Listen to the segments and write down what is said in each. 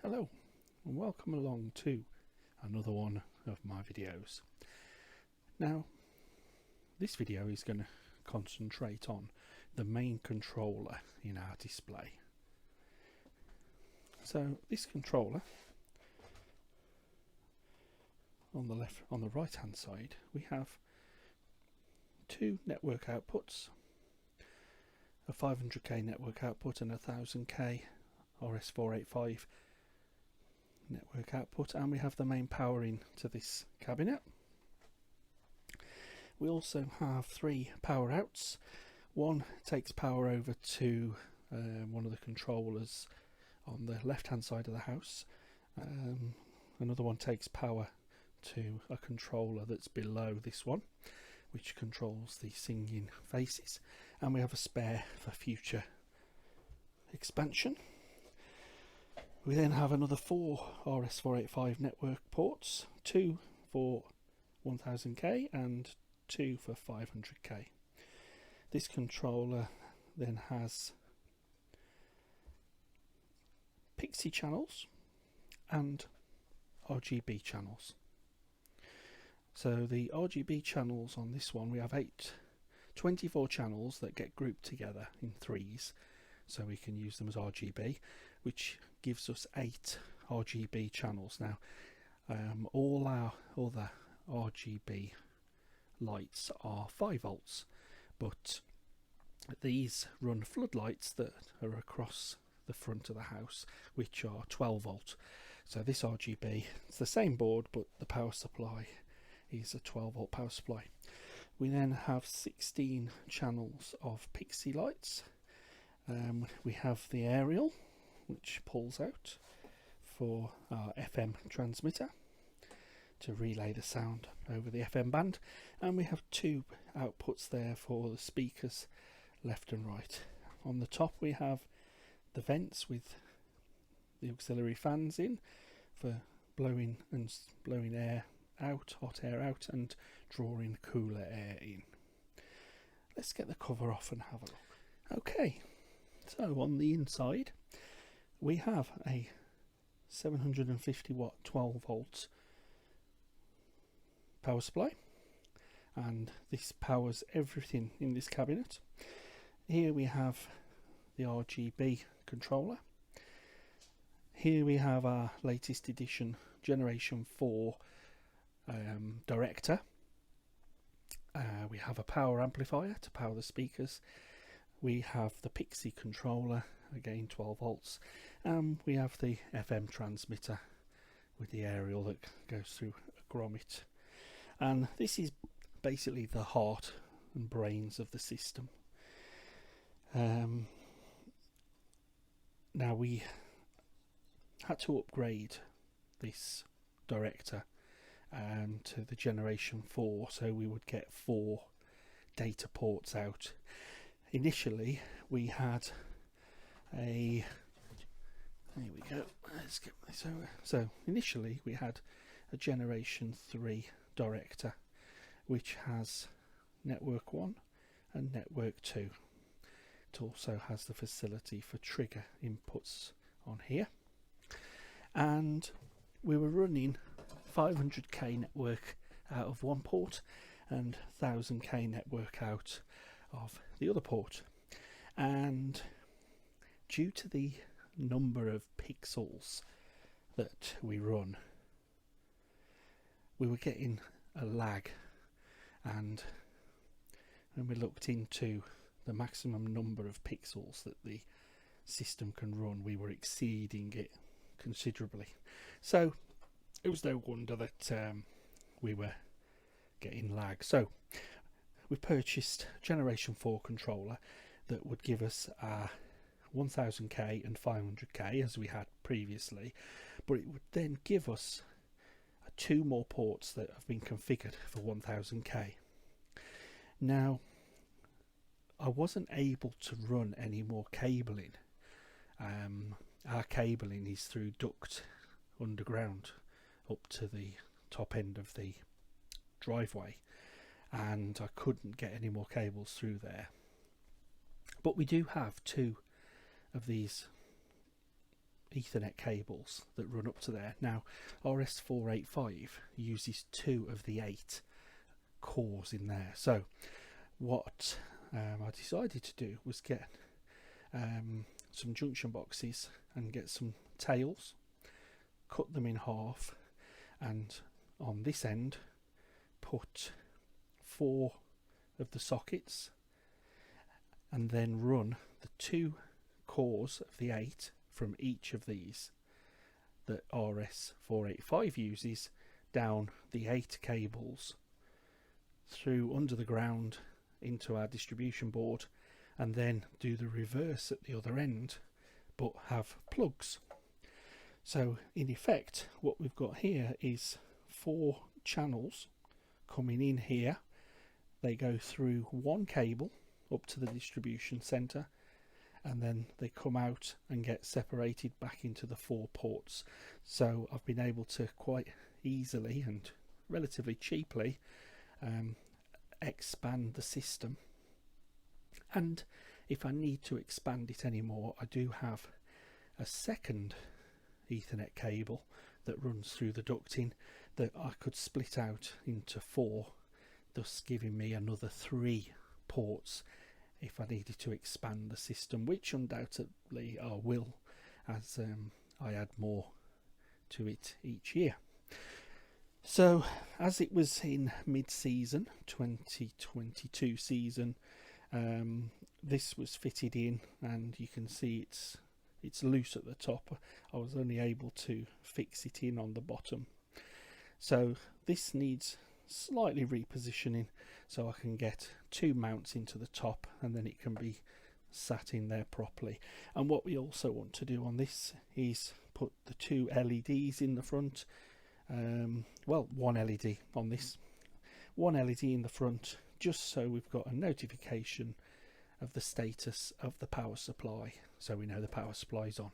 Hello and welcome along to another one of my videos. Now this video is going to concentrate on the main controller in our display. So this controller, on the right hand side we have two network outputs, a 500k network output and a 1000k RS485 network output, and we have the main power in to this cabinet. We also have three power outs. One takes power over to one of the controllers on the left hand side of the house. Another one takes power to a controller that's below this one, which controls the singing faces, and we have a spare for future expansion. We then have another 4 RS485 network ports, 2 for 1000k and 2 for 500k. This controller then has Pixie channels and RGB channels. So the RGB channels on this one, we have 24 channels that get grouped together in threes, so we can use them as RGB, which gives us 8 RGB channels. Now all the RGB lights are 5 volts, but these run floodlights that are across the front of the house, which are 12 volt. So this RGB, it's the same board, but the power supply is a 12 volt power supply. We then have 16 channels of Pixie lights. We have the aerial, which pulls out for our FM transmitter to relay the sound over the FM band, and we have 2 outputs there for the speakers left and right. On the top we have the vents with the auxiliary fans in for blowing air out, hot air out, and drawing cooler air in. Let's get the cover off and have a look. Okay, so on the inside we have a 750 watt 12 volt power supply, and this powers everything in this cabinet. Here we have the RGB controller. Here we have our latest edition Generation 4 Director. We have a power amplifier to power the speakers. We have the Pixie controller, again 12 volts, and we have the FM transmitter with the aerial that goes through a grommet. And this is basically the heart and brains of the system. Now we had to upgrade this Director to the Generation 4, so we would get 4 data ports out. Initially we had there we go, let's get this over. So initially we had a Generation 3 Director, which has Network 1 and Network 2. It also has the facility for trigger inputs on here, and we were running 500k network out of one port and 1000k network out of the other port, and due to the number of pixels that we run, we were getting a lag, and when we looked into the maximum number of pixels that the system can run, we were exceeding it considerably. So it was no wonder that we were getting lag. So we purchased Generation 4 controller that would give us a 1000k and 500k as we had previously, but it would then give us 2 more ports that have been configured for 1000k. Now I wasn't able to run any more cabling. Our cabling is through duct underground up to the top end of the driveway, and I couldn't get any more cables through there. But we do have 2 of these Ethernet cables that run up to there. Now RS485 uses 2 of the 8 cores in there, so what I decided to do was get some junction boxes and get some tails, cut them in half, and on this end put 4 of the sockets, and then run the 2 cores of the 8 from each of these that RS485 uses down the 8 cables through under the ground into our distribution board, and then do the reverse at the other end but have plugs. So in effect what we've got here is 4 channels coming in here. They go through 1 cable up to the distribution center, and then they come out and get separated back into the 4 ports. So I've been able to quite easily and relatively cheaply expand the system, and if I need to expand it anymore, I do have a second Ethernet cable that runs through the ducting that I could split out into 4, thus giving me another 3 ports if I needed to expand the system, which undoubtedly I will, as I add more to it each year. So as it was in mid-season 2022 season, this was fitted in, and you can see it's loose at the top. I was only able to fix it in on the bottom, so this needs slightly repositioning so I can get 2 mounts into the top, and then it can be sat in there properly. And what we also want to do on this is put the 2 LEDs in the front. Well, 1 LED on this, 1 LED in the front, just so we've got a notification of the status of the power supply, so we know the power supply is on.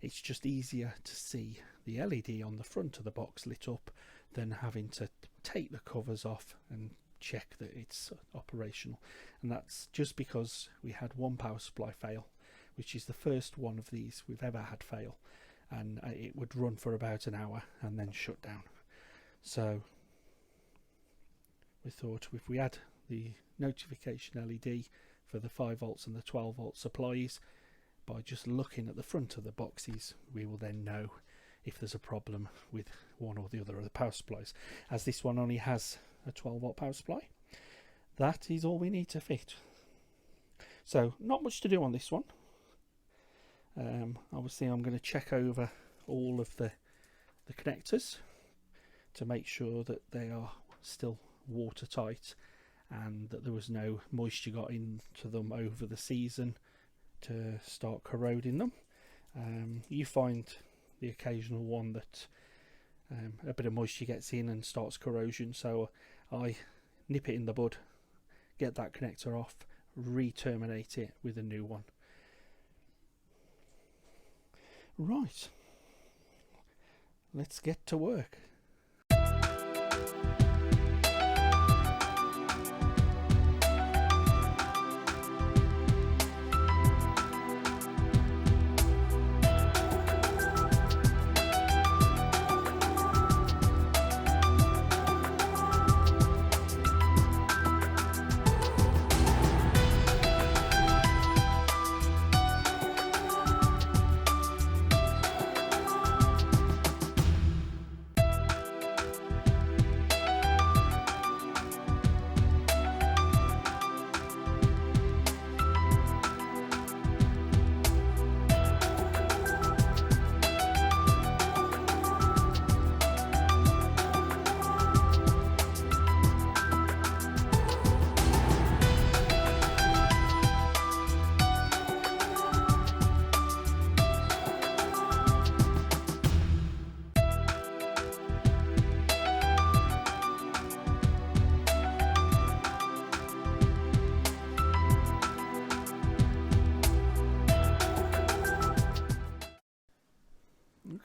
It's just easier to see the LED on the front of the box lit up than having to take the covers off and check that it's operational. And that's just because we had 1 power supply fail, which is the first one of these we've ever had fail, and it would run for about an hour and then shut down. So we thought if we add the notification LED for the 5 volts and the 12 volt supplies, by just looking at the front of the boxes, we will then know if there's a problem with one or the other of the power supplies. As this one only has a 12 volt power supply, that is all we need to fit. So not much to do on this one. Obviously I'm going to check over all of the connectors to make sure that they are still watertight and that there was no moisture got into them over the season to start corroding them. You find the occasional one that a bit of moisture gets in and starts corrosion, so I nip it in the bud, get that connector off, re-terminate it with a new one. Right, let's get to work.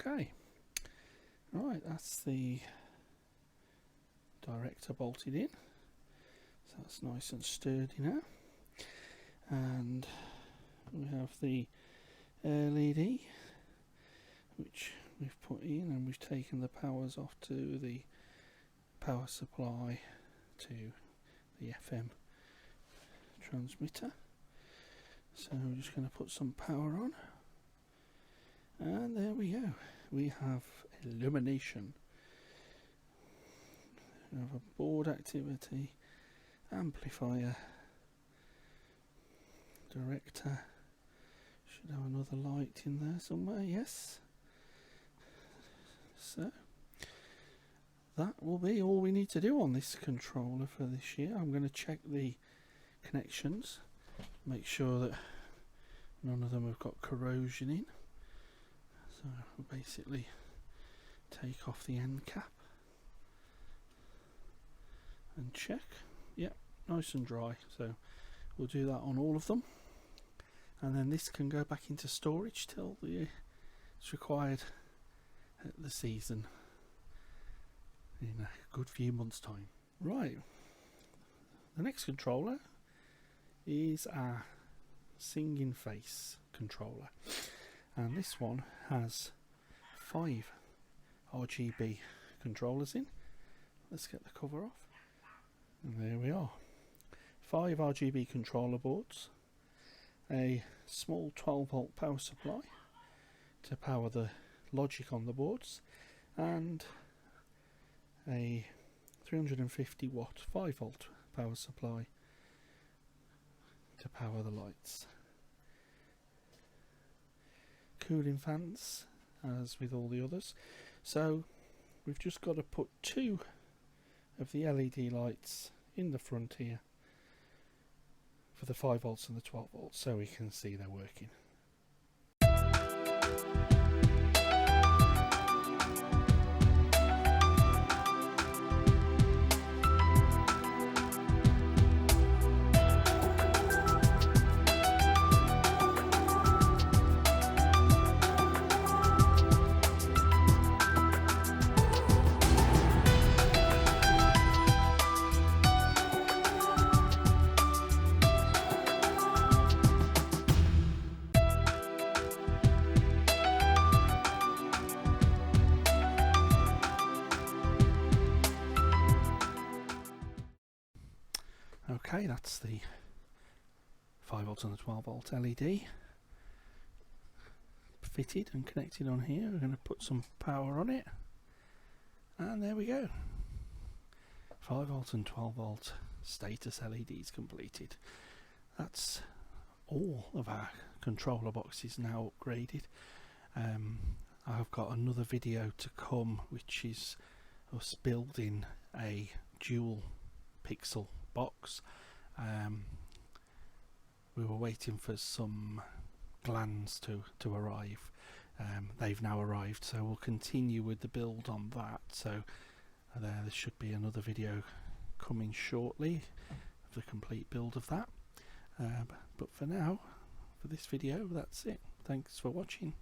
Okay, right, that's the director bolted in, so that's nice and sturdy now, and we have the LED which we've put in, and we've taken the powers off to the power supply to the FM transmitter. So we're just going to put some power on, and there we go. We have illumination. We have a board activity, amplifier, director. Should have another light in there somewhere, yes. So that will be all we need to do on this controller for this year. I'm going to check the connections, make sure that none of them have got corrosion in. So we'll basically take off the end cap and check. Yep, nice and dry. So we'll do that on all of them, and then this can go back into storage till it's required at the season in a good few months' time. Right, the next controller is our Singing Face controller, and this one has 5 RGB controllers in. Let's get the cover off, and there we are. 5 RGB controller boards, a small 12 volt power supply to power the logic on the boards, and a 350 watt 5 volt power supply to power the lights. Cooling fans, as with all the others. So we've just got to put 2 of the LED lights in the front here for the 5 volts and the 12 volts, so we can see they're working. Okay, that's the 5 volts and the 12 volt LED fitted and connected on here. We're going to put some power on it, and there we go. 5 volt and 12 volt status LEDs completed. That's all of our controller boxes now upgraded. I've got another video to come, which is us building a dual pixel box. We were waiting for some glands to arrive. They've now arrived, so we'll continue with the build on that. So there should be another video coming shortly of the complete build of that. But for now, for this video, that's it. Thanks for watching.